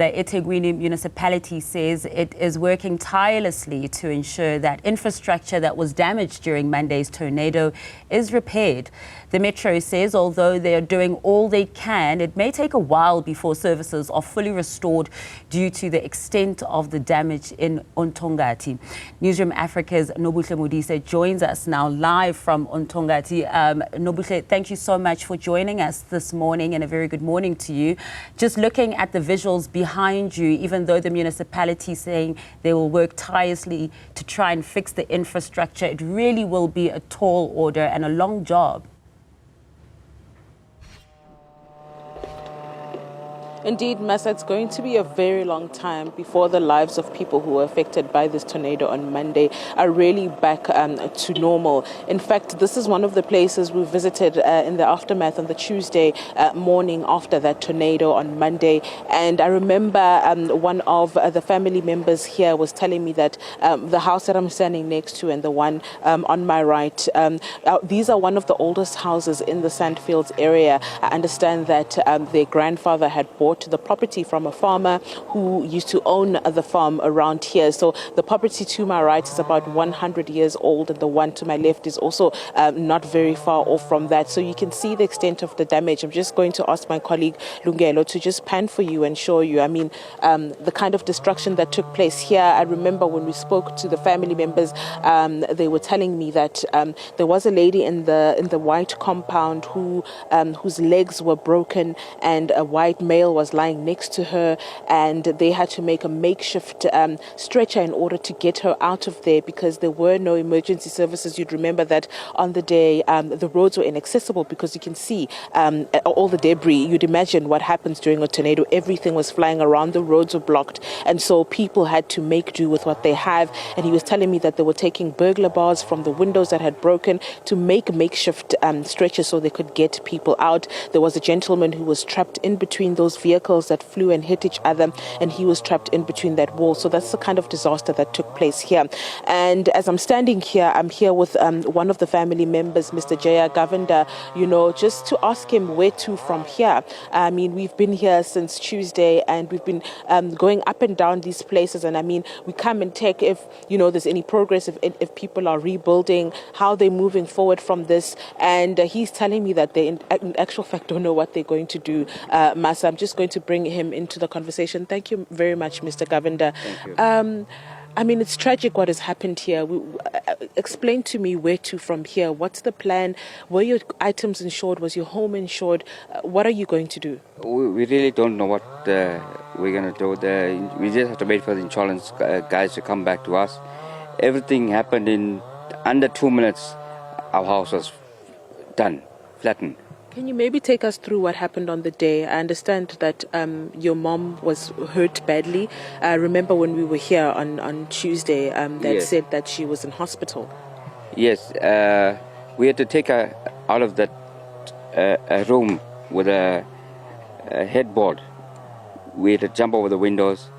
The eThekwini Municipality says it is working tirelessly to ensure that infrastructure that was damaged during Monday's tornado is repaired. The Metro says although they are doing all they can, it may take a while before services are fully restored due to the extent of the damage in oThongathi. Newzroom Afrika's Nobuhle Modise joins us now live from oThongathi. Nobuhle, thank you so much for joining us this morning, and a very good morning to you. Just looking at the visuals behind you, even though the municipality is saying they will work tirelessly to try and fix the infrastructure, it really will be a tall order and a long job. Indeed, Masa, it's going to be a very long time before the lives of people who were affected by this tornado on Monday are really back to normal. In fact, this is one of the places we visited in the aftermath on the Tuesday morning after that tornado on Monday. And I remember one of the family members here was telling me that the house that I'm standing next to and the one on my right, these are one of the oldest houses in the Sandfields area. I understand that their grandfather had bought the property from a farmer who used to own the farm around here. So the property to my right is about 100 years old, and the one to my left is also not very far off from that. So you can see the extent of the damage. I'm just going to ask my colleague Lungelo to just pan for you and show you, I mean, the kind of destruction that took place here. I remember when we spoke to the family members, they were telling me that there was a lady in the white compound whose legs were broken, and a white male was lying next to her, and they had to make a makeshift stretcher in order to get her out of there because there were no emergency services. You'd remember that on the day the roads were inaccessible because you can see all the debris. You'd imagine what happens during a tornado. Everything was flying around, the roads were blocked, and so people had to make do with what they have. And he was telling me that they were taking burglar bars from the windows that had broken to make makeshift stretchers so they could get people out. There was a gentleman who was trapped in between those vehicles that flew and hit each other, and he was trapped in between that wall. So that's the kind of disaster that took place here. And as I'm standing here, I'm here with one of the family members, Mr. Jaya Govender, you know, just to ask him where to from here. I mean, we've been here since Tuesday, and we've been going up and down these places, and I mean, we come and check if, you know, there's any progress, if people are rebuilding, how they're moving forward from this. And he's telling me that they in actual fact don't know what they're going to do. Masa, I'm just going to bring him into the conversation. Thank you very much, Mr. Govender. Thank you. I mean, it's tragic what has happened here. Explain to me where to from here. What's the plan? Were your items insured? Was your home insured? What are you going to do? We really don't know what we're going to do. We just have to wait for the insurance guys to come back to us. Everything happened in under 2 minutes. Our house was done, flattened. Can you maybe take us through what happened on the day? I understand that your mom was hurt badly. I remember when we were here on Tuesday, that Yes. said that she was in hospital. Yes, we had to take her out of that room with a headboard. We had to jump over the windows,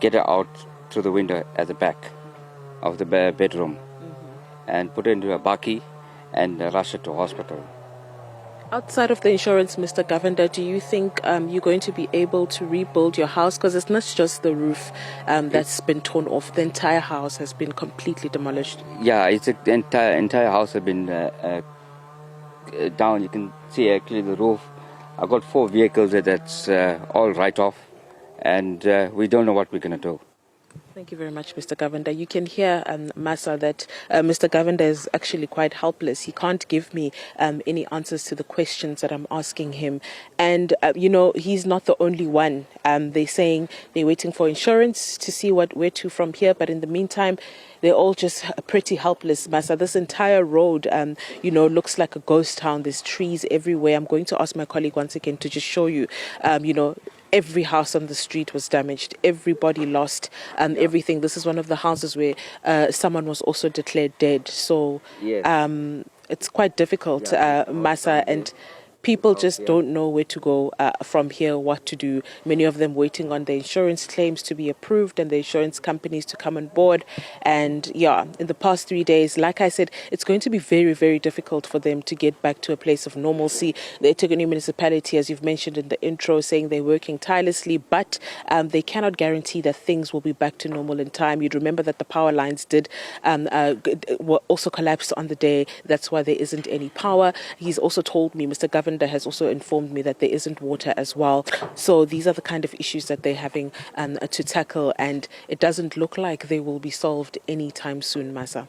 get her out through the window at the back of the bedroom, and put her into a bakkie and rush her to hospital. Outside of the insurance, Mr. Govender, do you think you're going to be able to rebuild your house? Because it's not just the roof that's been torn off. The entire house has been completely demolished. Yeah, the entire house has been down. You can see actually the roof. I've got 4 vehicles that's all right off, and we don't know what we're going to do. Thank you very much, Mr. Govender. You can hear, Masa, that Mr. Govender is actually quite helpless. He can't give me any answers to the questions that I'm asking him. And, you know, he's not the only one. They're saying they're waiting for insurance to see where to from here. But in the meantime, they're all just pretty helpless, Masa. This entire road, you know, looks like a ghost town. There's trees everywhere. I'm going to ask my colleague once again to just show you, you know, every house on the street was damaged. Everybody lost everything. This is one of the houses where someone was also declared dead. So Yes. it's quite difficult, Masa, and people just don't know where to go from here, what to do. Many of them waiting on their insurance claims to be approved and the insurance companies to come on board. And yeah, in the past 3 days, like I said, it's going to be very, very difficult for them to get back to a place of normalcy. The eThekwini Municipality, as you've mentioned in the intro, saying they're working tirelessly, but they cannot guarantee that things will be back to normal in time. You'd remember that the power lines did were also collapsed on the day. That's why there isn't any power. He's also told me, Mr. Governor has also informed me that there isn't water as well. So these are the kind of issues that they're having to tackle, and it doesn't look like they will be solved anytime soon, Masa.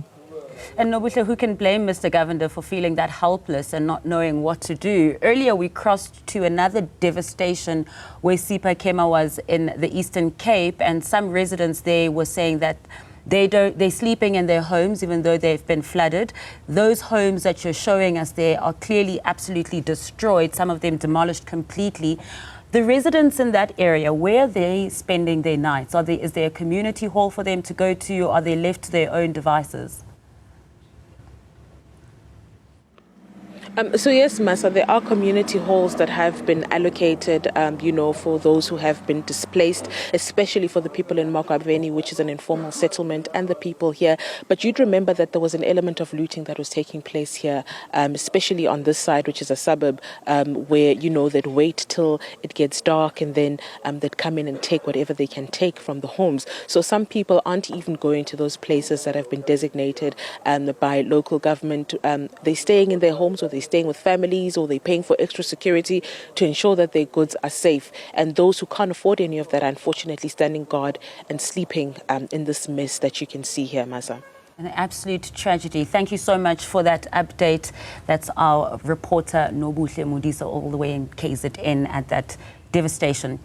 And Nobuhle, who can blame Mr. Governor for feeling that helpless and not knowing what to do? Earlier, we crossed to another devastation where Sipa Kema was in the Eastern Cape, and some residents there were saying that they're sleeping in their homes even though they've been flooded. Those homes that you're showing us there are clearly absolutely destroyed, some of them demolished completely. The residents in that area, where are they spending their nights? Is there a community hall for them to go to, or are they left to their own devices? So yes, Masa, there are community halls that have been allocated, for those who have been displaced, especially for the people in Makabeni, which is an informal settlement, and the people here. But you'd remember that there was an element of looting that was taking place here, especially on this side, which is a suburb, where, they'd wait till it gets dark and then they'd come in and take whatever they can take from the homes. So some people aren't even going to those places that have been designated by local government. They're staying in their homes, or they're staying with families, or they're paying for extra security to ensure that their goods are safe. And those who can't afford any of that are unfortunately standing guard and sleeping in this mess that you can see here, Masa. An absolute tragedy. Thank you so much for that update. That's our reporter Nobuhle Modise, all the way in KZN, at that devastation.